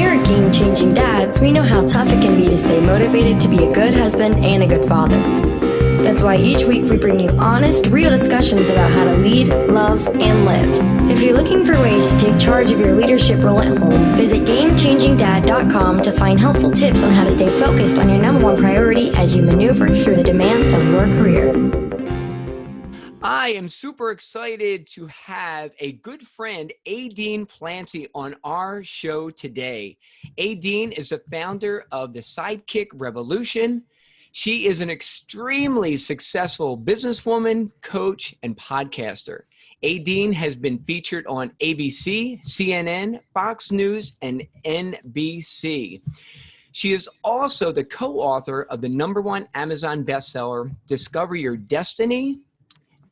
Here at Game Changing Dads, we know how tough it can be to stay motivated to be a good husband and a good father. That's why each week we bring you honest, real discussions about how to lead, love, and live. If you're looking for ways to take charge of your leadership role at home, visit GameChangingDad.com to find helpful tips on how to stay focused on your number one priority as you maneuver through the demands of your career. I am super excited to have a good friend, Edyne Plancy, on our show today. Edyne is the founder of the Sidekick Revolution. She is an extremely successful businesswoman, coach, and podcaster. Edyne has been featured on ABC, CNN, Fox News, and NBC. She is also the co-author of the #1 Amazon bestseller, Discover Your Destiny,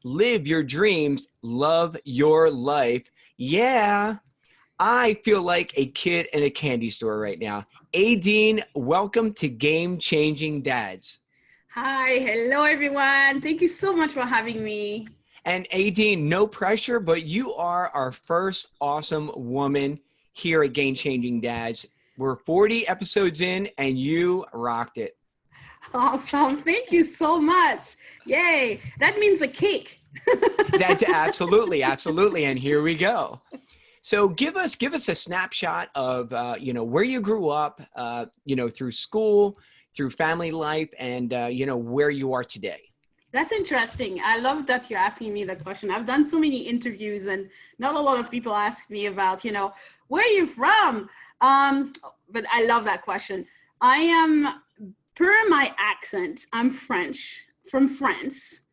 Live Your Dreams, Love Your Life. Yeah, I feel like a kid in a candy store right now. Edyne, welcome to Game Changing Dads. Hi, hello everyone. Thank you so much for having me. And Edyne, no pressure, but you are our first awesome woman here at Game Changing Dads. We're 40 episodes in and you rocked it. Awesome. Thank you so much. Yay. That means a cake. That's absolutely. And here we go. So give us a snapshot of, where you grew up, through school, through family life, and, where you are today. That's interesting. I love that you're asking me that question. I've done so many interviews and not a lot of people ask me about, where are you from? But I love that question. I am, per my accent, I'm French, from France.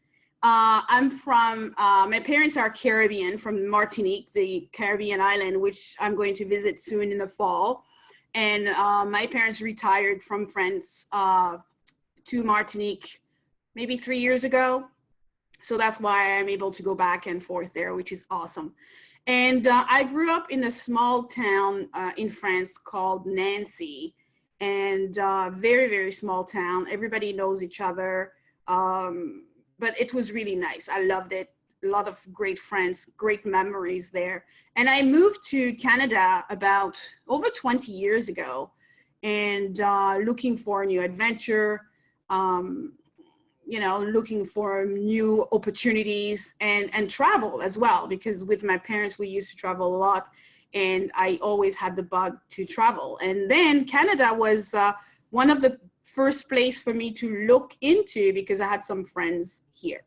I'm from, my parents are Caribbean, from Martinique, the Caribbean island, which I'm going to visit soon in the fall. And my parents retired from France to Martinique maybe 3 years ago. So that's why I'm able to go back and forth there, which is awesome. And I grew up in a small town in France called Nancy. And very, very small town. Everybody knows each other. But it was really nice. I loved it. A lot of great friends, great memories there. And I moved to Canada about over 20 years ago and looking for a new adventure, looking for new opportunities and travel as well, because with my parents, we used to travel a lot and I always had the bug to travel. And then Canada was one of the first place for me to look into because I had some friends here.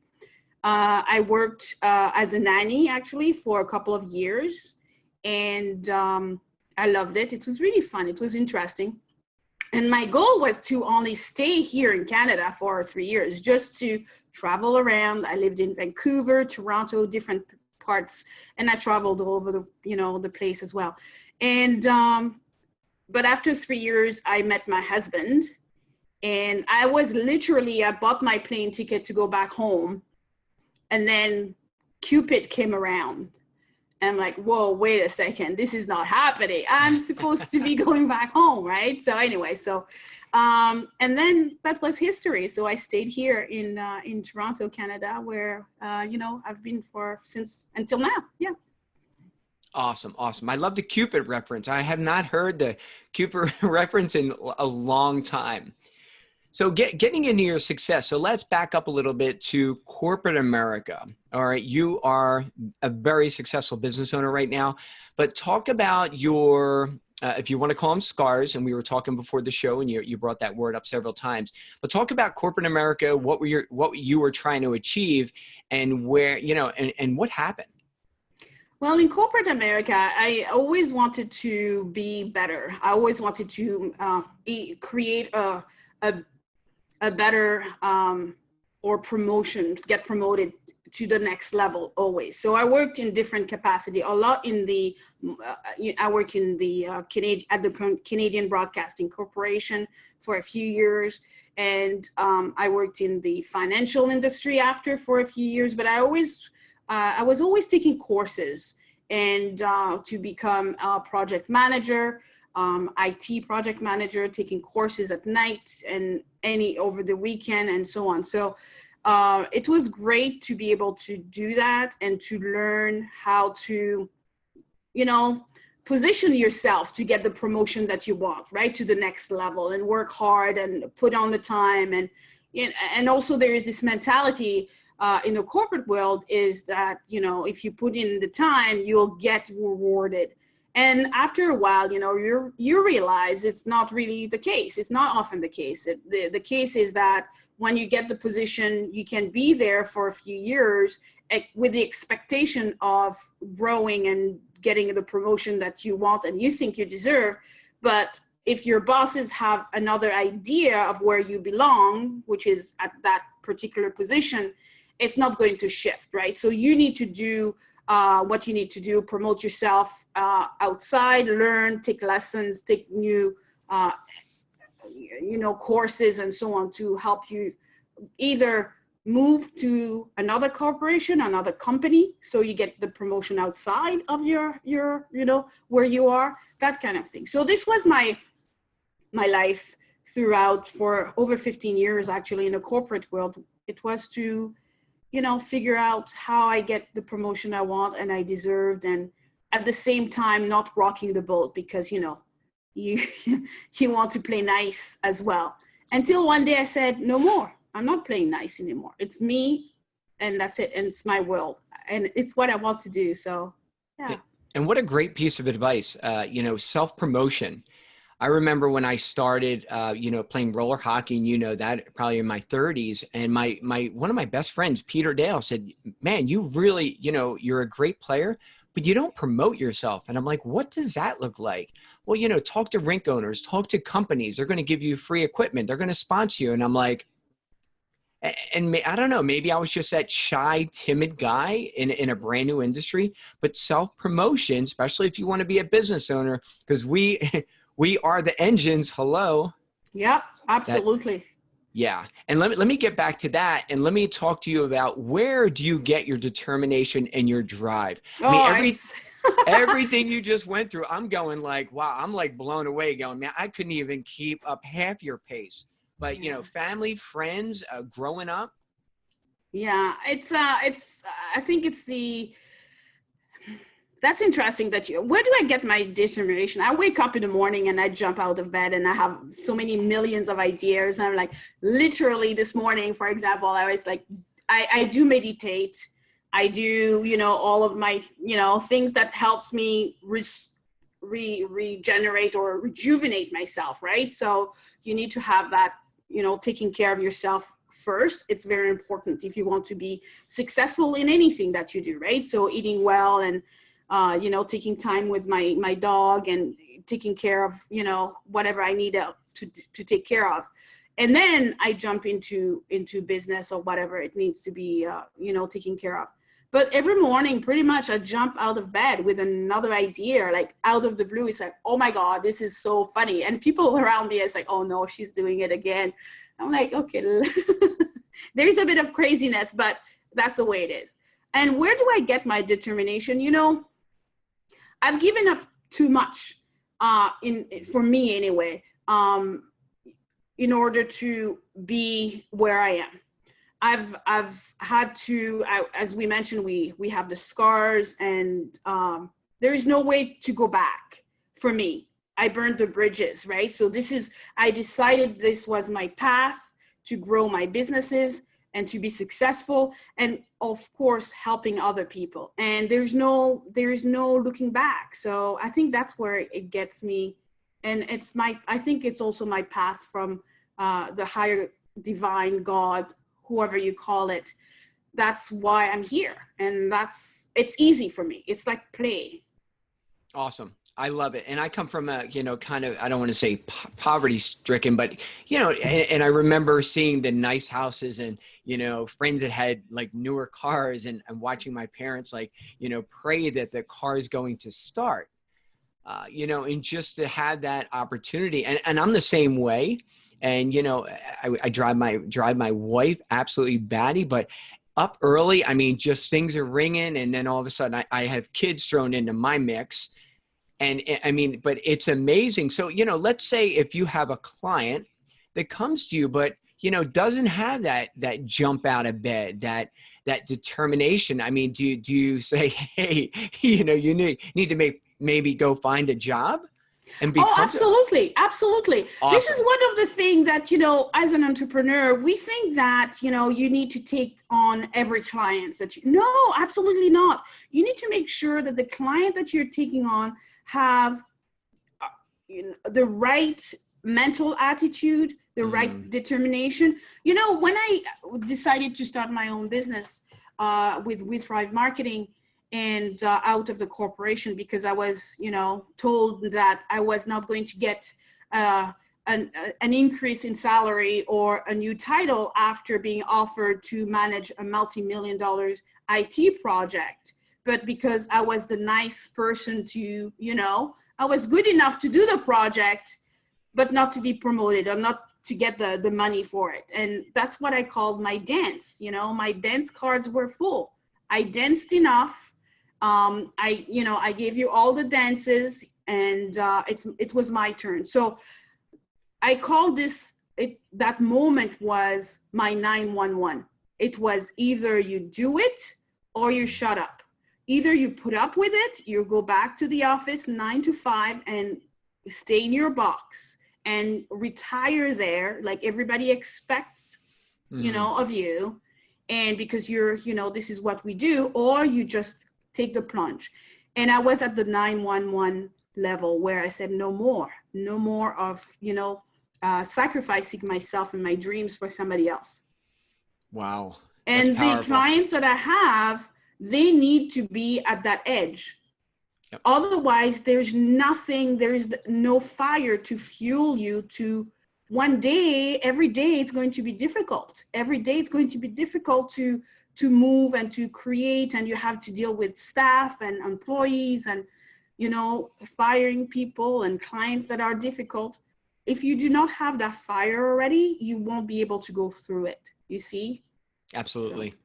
I worked as a nanny actually for a couple of years and I loved it. It was really fun. It was interesting. And my goal was to only stay here in Canada for 3 years, just to travel around. I lived in Vancouver, Toronto, different parts, and I traveled all over the place as well. And but after 3 years, I met my husband. And I bought my plane ticket to go back home. And then Cupid came around. And I'm like, whoa, wait a second. This is not happening. I'm supposed to be going back home, right? So anyway, and then that was history. So I stayed here in Toronto, Canada, where, I've been until now. Yeah. Awesome. I love the Cupid reference. I have not heard the Cupid reference in a long time. So getting into your success, so let's back up a little bit to corporate America. All right, you are a very successful business owner right now, but talk about your, if you want to call them scars, and we were talking before the show and you brought that word up several times, but talk about corporate America, what you were trying to achieve and where, and what happened. Well, in corporate America, I always wanted to be better. I always wanted to create a better or get promoted to the next level always. So I worked in different capacity, a lot I worked in the Canadian Broadcasting Corporation for a few years. And I worked in the financial industry for a few years, but I was always taking courses and to become a project manager, IT project manager, taking courses at night and over the weekend and so on. So it was great to be able to do that and to learn how to, position yourself to get the promotion that you want, right, to the next level, and work hard and put on the time. And also there is this mentality in the corporate world is that, you know, if you put in the time, you'll get rewarded. And after a while, you know, you realize it's not really the case. It's not often the case. The case is that when you get the position, you can be there for a few years with the expectation of growing and getting the promotion that you want and you think you deserve. But if your bosses have another idea of where you belong, which is at that particular position, it's not going to shift, right? So you need to do what you need to do, promote yourself outside, learn, take lessons, take new, courses and so on to help you either move to another corporation, another company, so you get the promotion outside of your where you are, that kind of thing. So this was my life throughout for over 15 years, actually, in the corporate world. It was to, figure out how I get the promotion I want and I deserved, and at the same time, not rocking the boat because, you want to play nice as well. Until one day I said, no more. I'm not playing nice anymore. It's me and that's it. And it's my world and it's what I want to do. So, yeah. And what a great piece of advice, self-promotion. I remember when I started, playing roller hockey, and that probably in my 30s, and my one of my best friends, Peter Dale, said, man, you really, you're a great player, but you don't promote yourself. And I'm like, what does that look like? Well, talk to rink owners, talk to companies. They're going to give you free equipment. They're going to sponsor you. And I'm like, and I don't know, maybe I was just that shy, timid guy in a brand new industry, but self-promotion, especially if you want to be a business owner, because we are the engines. Hello. Yep, absolutely. Yeah. And let me get back to that. And let me talk to you about, where do you get your determination and your drive? Everything you just went through, I'm going like, wow, I'm like blown away going, man, I couldn't even keep up half your pace. But, family, friends, growing up. Yeah, I think that's interesting where do I get my determination? I wake up in the morning and I jump out of bed and I have so many millions of ideas. And I'm like, literally this morning, for example, I was like, I do meditate. I do, all of my, things that helps me regenerate or rejuvenate myself, right? So you need to have that, taking care of yourself first. It's very important if you want to be successful in anything that you do, right? So eating well and, taking time with my dog and taking care of, whatever I need to take care of. And then I jump into business or whatever it needs to be, taken care of. But every morning, pretty much, I jump out of bed with another idea, like out of the blue. It's like, oh my God, this is so funny. And people around me, it's like, oh no, she's doing it again. I'm like, okay, there's a bit of craziness, but that's the way it is. And where do I get my determination? I've given up too much, for me anyway, in order to be where I am. I've had to, as we mentioned, we have the scars, and there is no way to go back for me. I burned the bridges, right? So I decided this was my path to grow my businesses and to be successful, and of course, helping other people. And there is no looking back. So I think that's where it gets me. And I think it's also my path from the higher divine God, whoever you call it. That's why I'm here. And it's easy for me. It's like play. Awesome. I love it. And I come from a, kind of, I don't want to say poverty stricken, but, and I remember seeing the nice houses and, friends that had like newer cars, and watching my parents, like, pray that the car is going to start, and just to have that opportunity. And I'm the same way. And, I drive my wife absolutely batty, but up early, I mean, just things are ringing. And then all of a sudden I have kids thrown into my mix. And I mean, but it's amazing. So, let's say if you have a client that comes to you, but, doesn't have that jump out of bed, that determination. I mean, do you say, hey, you need to make maybe go find a job and Oh, become? absolutely. Absolutely. Awesome. This is one of the things that, as an entrepreneur, we think that, you need to take on every client no, absolutely not. You need to make sure that the client that you're taking on have the right mental attitude, the right determination. When I decided to start my own business with Thrive Marketing, and out of the corporation, because I was, told that I was not going to get an increase in salary or a new title after being offered to manage a multi-million-dollar IT project. But because I was the nice person to, I was good enough to do the project, but not to be promoted or not to get the money for it. And that's what I called my dance. My dance cards were full. I danced enough. I gave you all the dances, and it was my turn. So I called that moment was my 911. It was either you do it or you shut up. Either you put up with it, you go back to the office 9 to 5 and stay in your box and retire there like everybody expects, of you. And because you're, this is what we do, or you just take the plunge. And I was at the 911 level where I said, no more of, sacrificing myself and my dreams for somebody else. Wow. And the clients that I have, they need to be at that edge. Yep. Otherwise, there's no fire to fuel you to one day, every day it's going to be difficult. Every day it's going to be difficult to move and to create, and you have to deal with staff and employees and, firing people and clients that are difficult. If you do not have that fire already, you won't be able to go through it, you see? Absolutely.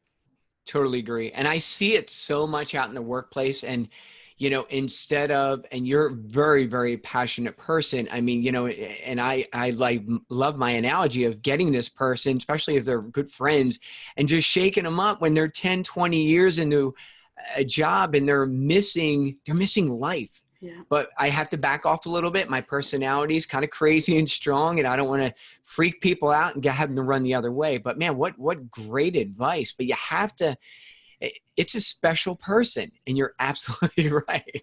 Totally agree. And I see it so much out in the workplace, and instead of, and you're a very, very passionate person. I mean, and I love my analogy of getting this person, especially if they're good friends, and just shaking them up when they're 10, 20 years into a job and they're missing life. Yeah. But I have to back off a little bit. My personality is kind of crazy and strong, and I don't want to freak people out and have them to run the other way. But man, what great advice. But you have to, it's a special person, and you're absolutely right.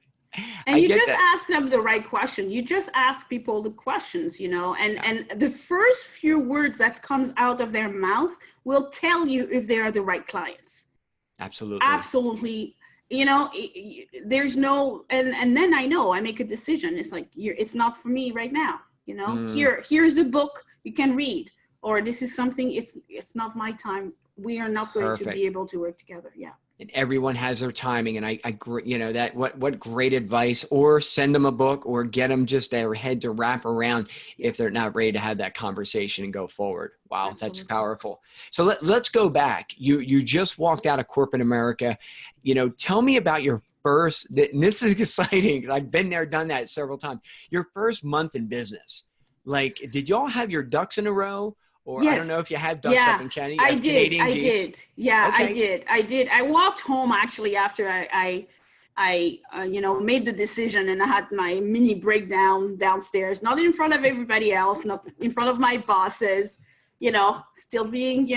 And you just ask them the right question. You just ask people the questions, and the first few words that comes out of their mouths will tell you if they are the right clients. Absolutely. There's no, and then I make a decision. It's like, it's not for me right now. Here's a book you can read, or this is something, it's not my time. We are not going to be able to work together. Yeah. And everyone has their timing. And I that what great advice. Or send them a book, or get them just their head to wrap around if they're not ready to have that conversation and go forward. Wow. Absolutely. That's powerful. So let's go back. You just walked out of corporate America. Tell me about your first, and this is exciting. I've been there, done that several times. Your first month in business. Like, did y'all have your ducks in a row? Or yes. I don't know if you had ducks up in Canada. I did. Yeah, okay. I did. I walked home actually after I made the decision, and I had my mini breakdown downstairs, not in front of everybody else, not in front of my bosses, still being,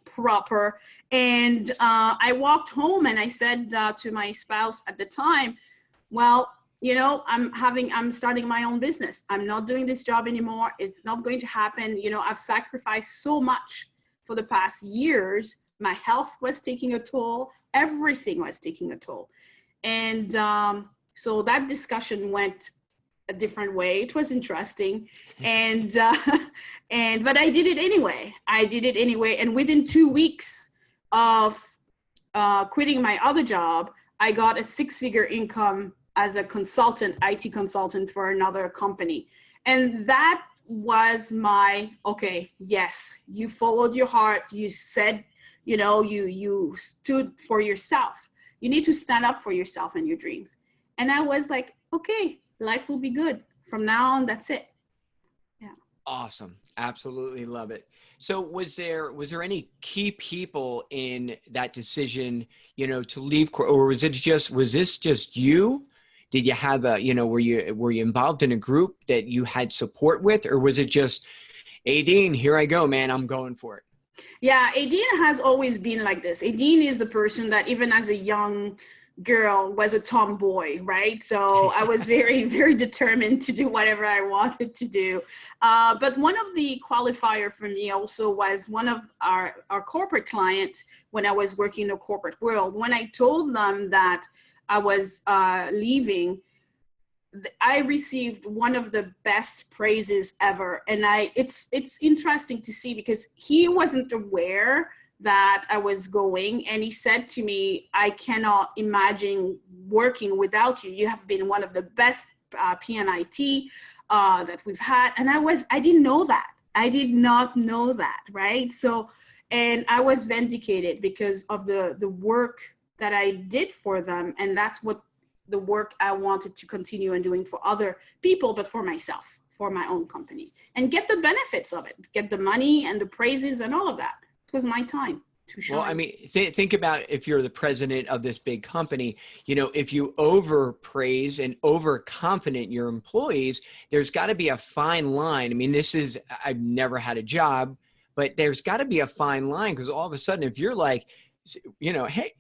proper. And I walked home and I said to my spouse at the time, well, I'm starting my own business. I'm not doing this job anymore. It's not going to happen. I've sacrificed so much for the past years. My health was taking a toll. Everything was taking a toll. And so that discussion went a different way. It was interesting. But I did it anyway. And within 2 weeks of quitting my other job, I got a 6-figure income as a consultant, IT consultant for another company. And that was okay, yes, you followed your heart. You said, you stood for yourself. You need to stand up for yourself and your dreams. And I was like, okay, life will be good. From now on, that's it. Yeah. Awesome. Absolutely love it. So was there any key people in that decision, to leave, or was this just you? Did you have were you involved in a group that you had support with, or was it just, hey, Dean, here I go, man, I'm going for it? Yeah, Edyne has always been like this. Edyne is the person that even as a young girl was a tomboy, right? So I was very, very determined to do whatever I wanted to do. But one of the qualifier for me also was one of our corporate clients when I was working in the corporate world. When I told them that I was leaving, I received one of the best praises ever. And it's interesting to see because he wasn't aware that I was going. And he said to me, I cannot imagine working without you. You have been one of the best PMIT that we've had. And I didn't know that. I did not know that, right? So, and I was vindicated because of the work that I did for them. And that's what the work I wanted to continue and doing for other people, but for myself, for my own company, and get the benefits of it, get the money and the praises and all of that. It was my time to shine. Well, I mean, think about if you're the president of this big company, if you overpraise and overconfident your employees, there's got to be a fine line. I mean, I've never had a job, but there's got to be a fine line, because all of a sudden, if you're like, hey,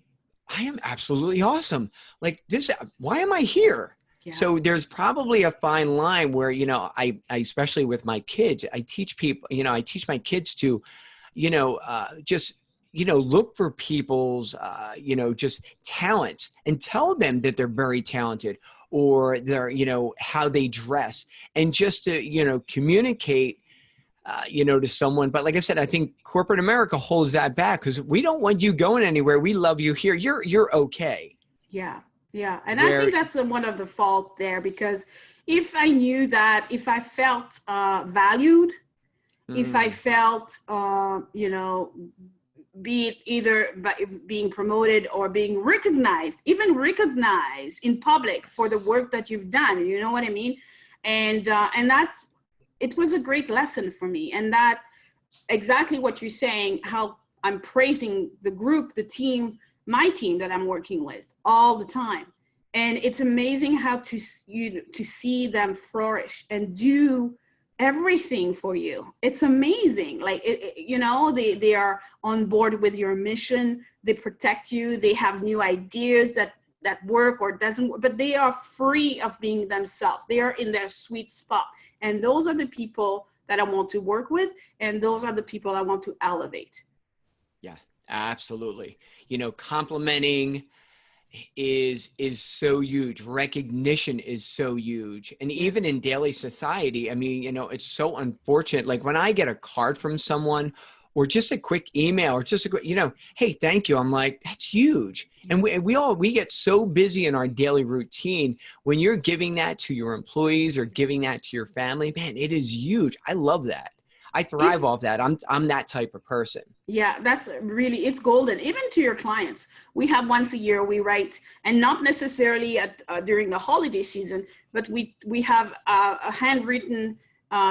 I am absolutely awesome. Like this, why am I here? Yeah. So there's probably a fine line where, I especially with my kids, I teach people, I teach my kids to, just, look for people's, just talents and tell them that they're very talented, or they're, how they dress, and just to, communicate to someone. But like I said, I think corporate America holds that back because we don't want you going anywhere. We love you here. You're okay. Yeah. Yeah. And I think that's one of the fault there, because if I knew that, if I felt valued, if I felt, be it either by being promoted or being recognized, even recognized in public for the work that you've done, you know what I mean? And it was a great lesson for me. And that exactly what you're saying, how I'm praising the group, the team, my team that I'm working with all the time. And it's amazing how to see them flourish and do everything for you. It's amazing. Like, they are on board with your mission. They protect you. They have new ideas that work or doesn't work, but they are free of being themselves. They are in their sweet spot. And those are the people that I want to work with. And those are the people I want to elevate. Yeah, absolutely. Complimenting is so huge. Recognition is so huge. And even in daily society, I mean, it's so unfortunate. Like when I get a card from someone, or just a quick email, or just a quick, hey, thank you. I'm like, that's huge. And we get so busy in our daily routine. When you're giving that to your employees or giving that to your family, man, it is huge. I love that. I thrive off that. I'm that type of person. Yeah, that's really, it's golden. Even to your clients, we have once a year we write, and not necessarily during the holiday season, but we have a handwritten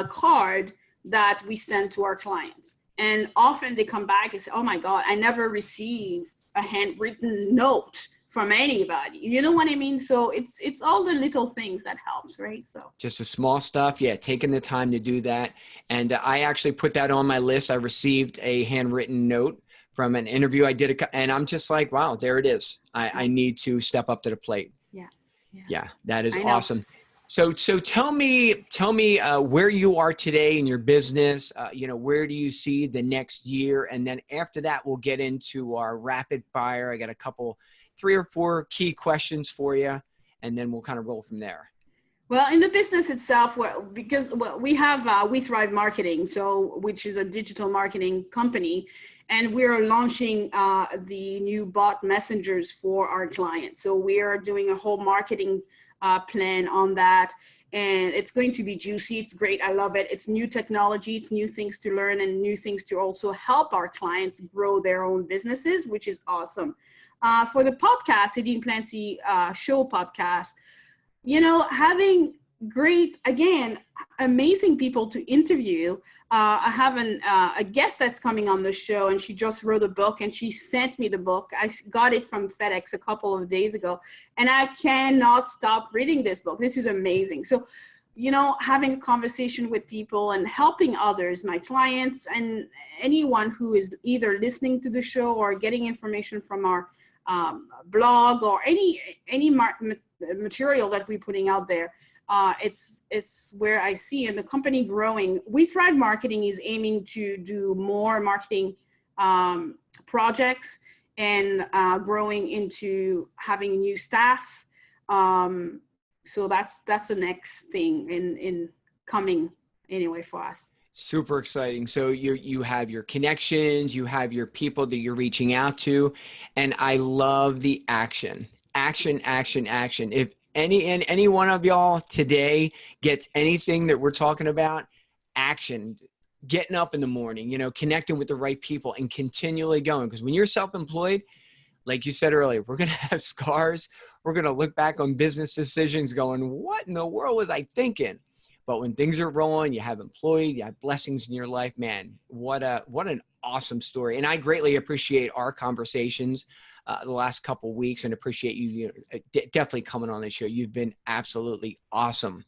card that we send to our clients. And often they come back and say, oh my God, I never received a handwritten note from anybody. You know what I mean? So it's all the little things that helps, right? So just the small stuff. Yeah. Taking the time to do that. And I actually put that on my list. I received a handwritten note from an interview I did, and I'm just like, wow, there it is. I need to step up to the plate. Yeah. That is awesome. So tell me where you are today in your business. Where do you see the next year? And then after that, we'll get into our rapid fire. I got a couple, 3 or 4 key questions for you, and then we'll kind of roll from there. Well, in the business itself, because we have We Thrive Marketing, which is a digital marketing company, and we're launching the new bot messengers for our clients. So we are doing a whole marketing plan on that, and it's going to be juicy. It's great. I love it. It's new technology. It's new things to learn and new things to also help our clients grow their own businesses, which is awesome. For the podcast, Edyne Plancy show podcast, having great, again, amazing people to interview. I have a guest that's coming on the show, and she just wrote a book, and she sent me the book. I got it from FedEx a couple of days ago, and I cannot stop reading this book. This is amazing. So, you know, having a conversation with people and helping others, my clients, and anyone who is either listening to the show or getting information from our blog or any material that we're putting out there. It's where I see, and the company growing. We Thrive Marketing is aiming to do more marketing projects and growing into having new staff. So that's the next thing in coming anyway for us. Super exciting. So you have your connections, you have your people that you're reaching out to, and I love the action. If any one of y'all today gets anything that we're talking about, action, getting up in the morning, you know, connecting with the right people and continually going. Because when you're self-employed, like you said earlier, we're going to have scars. We're going to look back on business decisions going, what in the world was I thinking? But when things are rolling, you have employees, you have blessings in your life, man, what an awesome story. And I greatly appreciate our conversations the last couple of weeks, and appreciate you definitely coming on the show. You've been absolutely awesome.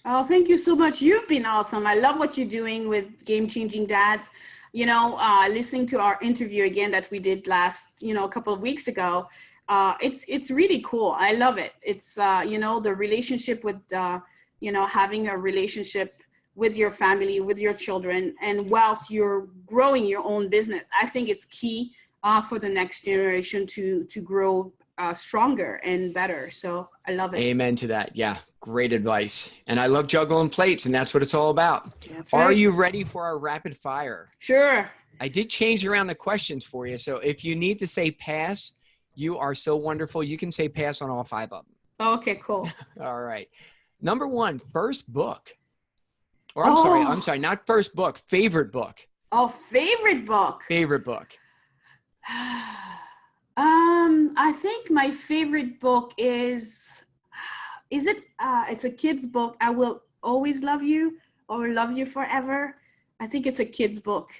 Oh, thank you so much. You've been awesome. I love what you're doing with Game Changing Dads. You know, listening to our interview again that we did last, a couple of weeks ago, it's really cool. I love it. It's, the relationship with, having a relationship with your family, with your children, and whilst you're growing your own business. I think it's key for the next generation to grow stronger and better. So I love it. Amen to that. Yeah. Great advice. And I love juggling plates, and that's what it's all about. That's right. Are you ready for our rapid fire? Sure. I did change around the questions for you. So if you need to say pass, you are so wonderful. You can say pass on all 5 of them. Okay, cool. All right. Number 1, first book. Or I'm sorry, not first book, favorite book. Oh, favorite book. Favorite book. I think my favorite book it's a kid's book. I Will Always Love You, or Love You Forever. I think it's a kid's book.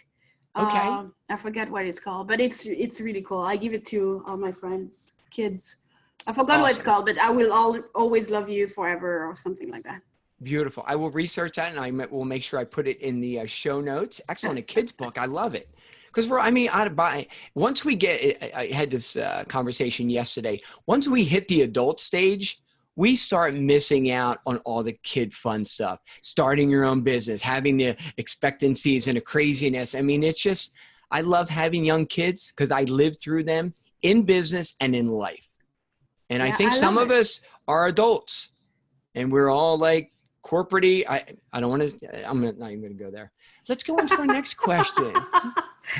Okay. I forget what it's called, but it's really cool. I give it to all my friends, kids. I forgot what it's called, but I Will Always Love You Forever, or something like that. Beautiful. I will research that, and I will make sure I put it in the show notes. Excellent. A kid's book. I love it. Because once we I had this conversation yesterday, once we hit the adult stage, we start missing out on all the kid fun stuff, starting your own business, having the expectancies and the craziness. I mean, it's just, I love having young kids because I lived through them in business and in life. And I think some of us are adults and we're all like corporate-y. I don't want to, I'm not even going to go there. Let's go on to our next question.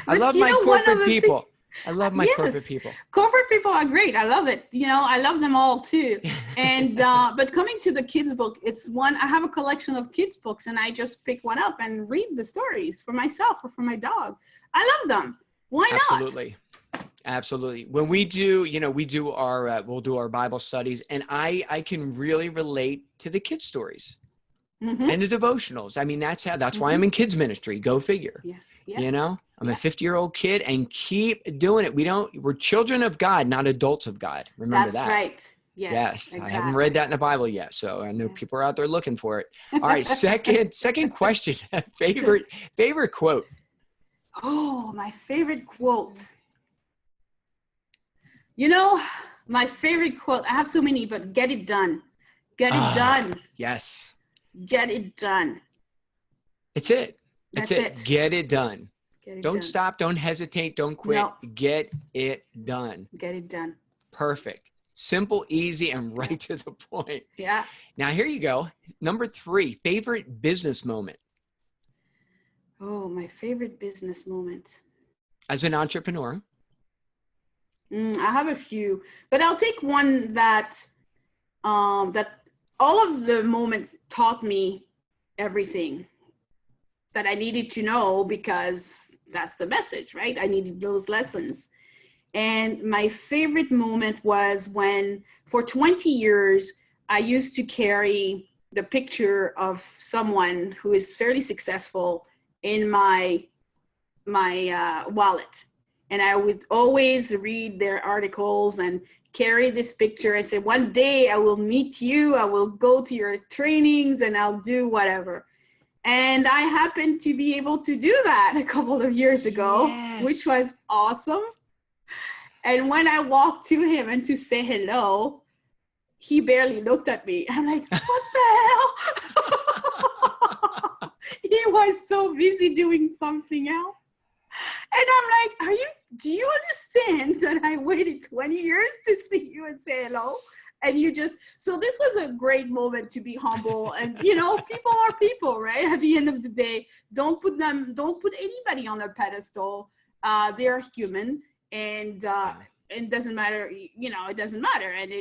I love my corporate people. I love my corporate people. Corporate people are great. I love it. I love them all too. And, but coming to the kids book, I have a collection of kids books, and I just pick one up and read the stories for myself or for my dog. I love them. Why not? Absolutely. When we do, we'll do our Bible studies, and I can really relate to the kids stories. Mm-hmm. And the devotionals. I mean, that's why I'm in kids ministry. Go figure. Yes. I'm a 50-year-old kid, and keep doing it. We're children of God, not adults of God. Remember that. That's right. Yes. Exactly. I haven't read that in the Bible yet, so I know people are out there looking for it. All right. Second question. Favorite quote. Oh, my favorite quote. My favorite quote, I have so many, but get it done. Get it done. Yes. Get it done. It's it. That's it. Get it done. Don't stop. Don't hesitate. Don't quit. No. Get it done. Get it done. Perfect. Simple, easy, and right to the point. Yeah. Now, here you go. Number 3, favorite business moment. Oh, my favorite business moment. As an entrepreneur. I have a few, but I'll take one that all of the moments taught me everything that I needed to know, because that's the message, right? I needed those lessons. And my favorite moment was when, for 20 years, I used to carry the picture of someone who is fairly successful in my wallet. And I would always read their articles and carry this picture and say, one day I will meet you, I will go to your trainings, and I'll do whatever. And I happened to be able to do that a couple of years ago, Yes. which was awesome. And when I walked to him and to say hello, he barely looked at me. I'm like, what the hell? He was so busy doing something else. And I'm like, do you understand that I waited 20 years to see you and say hello? And so this was a great moment to be humble. And, people are people, right? At the end of the day, don't put anybody on a pedestal. They're human, and it doesn't matter, it doesn't matter. And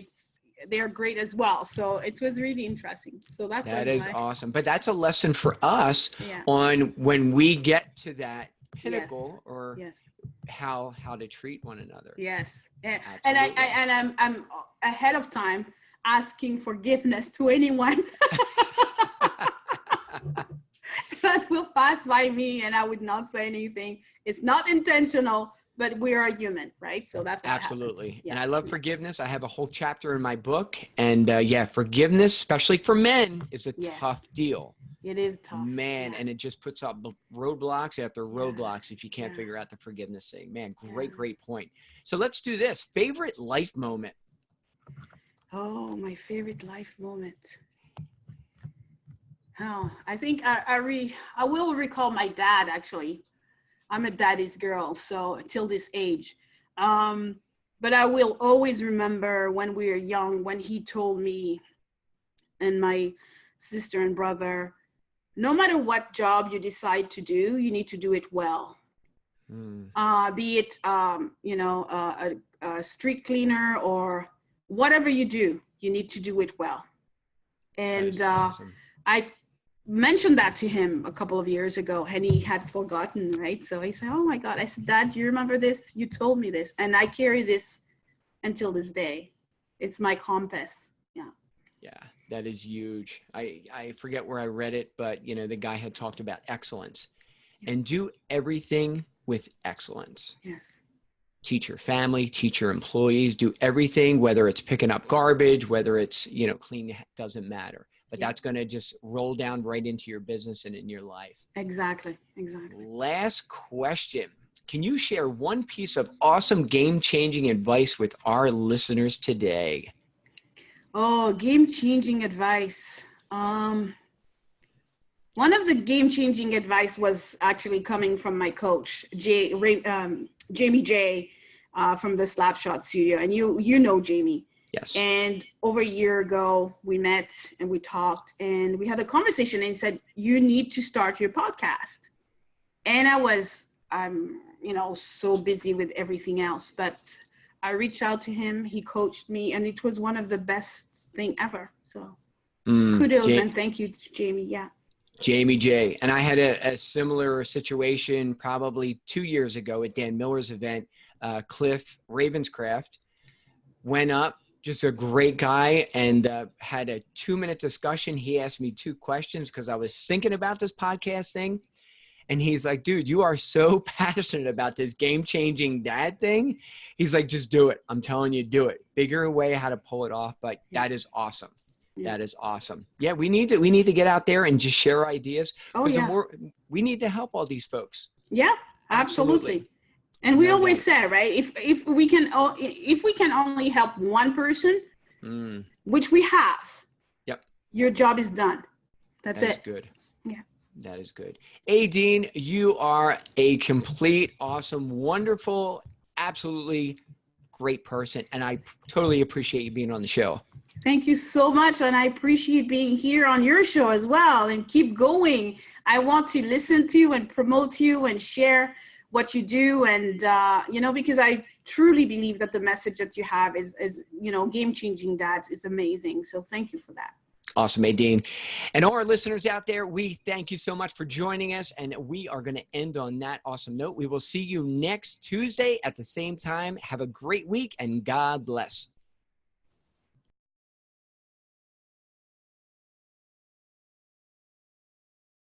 they're great as well. So it was really interesting. So that is awesome. But that's a lesson for us Yeah. on when we get to that pinnacle, Yes. or Yes. how to treat one another. Yes. And Absolutely. I'm ahead of time asking forgiveness to anyone that will pass by me, and I would not say anything. It's not intentional, but we are human, right? So that's what Absolutely. happens. Yeah. And I love forgiveness. I have a whole chapter in my book, and forgiveness, especially for men, is a Yes. tough deal. It is tough. Man, Yeah. and it just puts up roadblocks after Yeah. roadblocks if you can't Yeah. figure out the forgiveness thing. Man, Yeah. great point. So let's do this. Favorite life moment. Oh, my favorite life moment. Oh, I think I will recall my dad, actually. I'm a daddy's girl, so till this age. But I will always remember when we were young, when he told me and my sister and brother, no matter what job you decide to do, you need to do it well. Be it, a street cleaner or whatever you do, you need to do it well. And Awesome. I mentioned that to him a couple of years ago, and he had forgotten, right? So he said, oh my God. I said, Dad, do you remember this? You told me this. And I carry this until this day. It's my compass. Yeah. Yeah, that is huge. I forget where I read it, but the guy had talked about excellence, and do everything with excellence. Yes. Teach your family, teach your employees, do everything, whether it's picking up garbage, whether it's, clean, doesn't matter. But that's going to just roll down right into your business and in your life. Exactly. Last question. Can you share one piece of awesome game-changing advice with our listeners today? Oh, game-changing advice. One of the game-changing advice was actually coming from my coach, Jamie J, from the Slapshot Studio. And you know Jamie. Yes. And over a year ago, we met and we talked and we had a conversation, and he said, you need to start your podcast. And I'm so busy with everything else, but I reached out to him. He coached me, and it was one of the best thing ever. So kudos and thank you, Jamie. Yeah. Jamie J. And I had a similar situation probably 2 years ago at Dan Miller's event. Cliff Ravenscraft went up, just a great guy, and had a 2-minute discussion. He asked me 2 questions because I was thinking about this podcast thing. And he's like, dude, you are so passionate about this game-changing dad thing. He's like, just do it. I'm telling you, do it. Figure a way how to pull it off. But that is awesome. Yeah. That is awesome. Yeah, we need to get out there and just share ideas. Oh, yeah. We need to help all these folks. Yeah, absolutely. And we always say, right, if we can only help one person, which we have, your job is done. That's it. That's good. Yeah. That is good. Edyne, you are a complete, awesome, wonderful, absolutely great person. And I totally appreciate you being on the show. Thank you so much. And I appreciate being here on your show as well. And keep going. I want to listen to you and promote you and share what you do. And, because I truly believe that the message that you have is game-changing dads is amazing. So thank you for that. Awesome, Edyne. And all our listeners out there, we thank you so much for joining us. And we are going to end on that awesome note. We will see you next Tuesday at the same time. Have a great week and God bless.